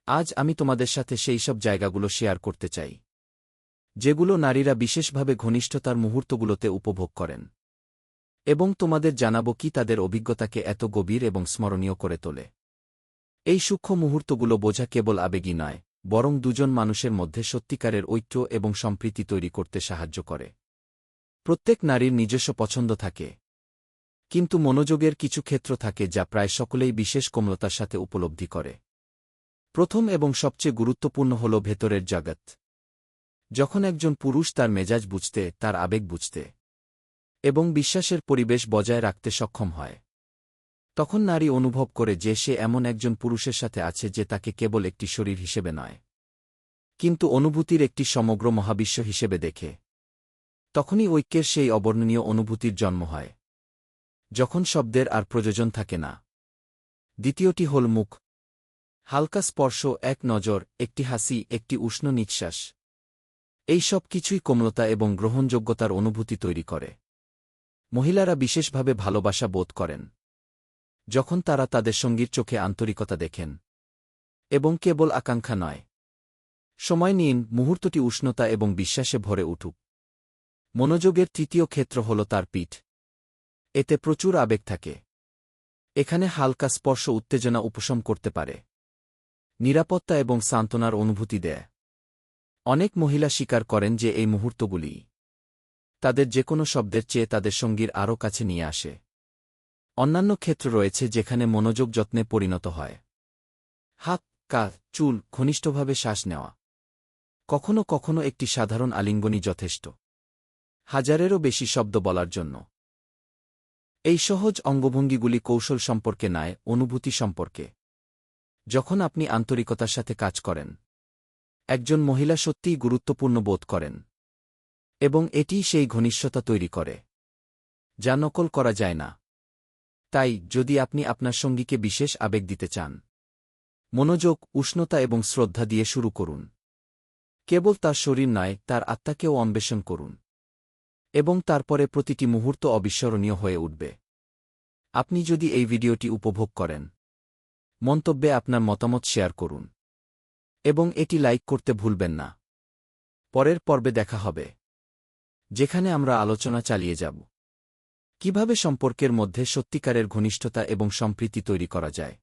আজ আমি তোমাদের সাথে সেই সব জায়গাগুলো শেয়ার করতে চাই যেগুলো নারীরা বিশেষভাবে ঘনিষ্ঠতার মুহূর্তগুলোতে উপভোগ করেন, এবং তোমাদের জানাবো কি তাদের অভিজ্ঞতাকে এত গভীর এবং স্মরণীয় করে তোলে। এই সূক্ষ্ম মুহূর্তগুলো বোঝা কেবল আবেগী নয়, বরং দুজন মানুষের মধ্যে সত্যিকারের ঐক্য এবং সম্প্রীতি তৈরি করতে সাহায্য করে। প্রত্যেক নারীর নিজস্ব পছন্দ থাকে, কিন্তু মনোযোগের কিছু ক্ষেত্র থাকে যা প্রায় সকলেই বিশেষ কোমলতার সাথে উপলব্ধি করে। প্রথম এবং সবচেয়ে গুরুত্বপূর্ণ হল ভেতরের জগৎ। যখন একজন পুরুষ তার মেজাজ বুঝতে, তার আবেগ বুঝতে এবং বিশ্বাসের পরিবেশ বজায় রাখতে সক্ষম হয়, তখন নারী অনুভব করে যে সে এমন একজন পুরুষের সাথে আছে যে তাকে কেবল একটি শরীর হিসেবে নয়, কিন্তু অনুভূতির একটি সমগ্র মহাবিশ্ব হিসেবে দেখে। তখনই ঐক্যের সেই অবর্ণনীয় অনুভূতির জন্ম হয়, যখন শব্দের আর প্রয়োজন থাকে না। দ্বিতীয়টি হল মুখ। হালকা স্পর্শ, এক নজর, একটি হাসি, একটি উষ্ণ নিঃশ্বাস, এই সব কিছুই কোমলতা এবং গ্রহণযোগ্যতার অনুভূতি তৈরি করে। মহিলারা বিশেষভাবে ভালোবাসা বোধ করেন যখন তারা তাদের সঙ্গীর চোখে আন্তরিকতা দেখেন, এবং কেবল আকাঙ্ক্ষা নয়। সময় নিন, মুহূর্তটি উষ্ণতা এবং বিশ্বাসে ভরে উঠুক। মনোযোগের তৃতীয় ক্ষেত্র হল তার পিঠ। এতে প্রচুর আবেগ থাকে। এখানে হালকা স্পর্শ উত্তেজনা উপশম করতে পারে, নিরাপত্তা এবং সান্ত্বনার অনুভূতি দেয়। অনেক মহিলা স্বীকার করেন যে এই মুহূর্তগুলি তাদের যেকোনো শব্দের চেয়ে তাদের সঙ্গীর আরও কাছে নিয়ে আসে। অন্যান্য ক্ষেত্র রয়েছে যেখানে মনোযোগ যত্নে পরিণত হয়। হাত, কাঁধ, চুল, ঘনিষ্ঠভাবে শ্বাস নেওয়া। কখনো কখনো একটি সাধারণ আলিঙ্গনই যথেষ্ট, হাজারেরও বেশি শব্দ বলার জন্য। এই সহজ অঙ্গভঙ্গিগুলি কৌশল সম্পর্কে নয়, অনুভূতি সম্পর্কে। যখন আপনি আন্তরিকতার সাথে কাজ করেন, একজন মহিলা সত্যিই গুরুত্বপূর্ণ বোধ করেন, এবং এটিই সেই ঘনিষ্ঠতা তৈরি করে যা নকল করা যায় না। তাই যদি আপনি আপনার সঙ্গীকে বিশেষ আবেগ দিতে চান, মনোযোগ, উষ্ণতা এবং শ্রদ্ধা দিয়ে শুরু করুন। কেবল তার শরীর নয়, তার আত্মাকেও অন্বেষণ করুন, এবং তারপরে প্রতিটি মুহূর্ত অবিস্মরণীয় হয়ে উঠবে। আপনি যদি এই ভিডিওটি উপভোগ করেন, মন্তব্যে আপনার মতামত শেয়ার করুন, এবং এটি লাইক করতে ভুলবেন না। পরের পর্বে দেখা হবে, যেখানে আমরা আলোচনা চালিয়ে যাব কিভাবে সম্পর্কের মধ্যে সত্যিকারের ঘনিষ্ঠতা এবং সম্প্রীতি তৈরি করা যায়।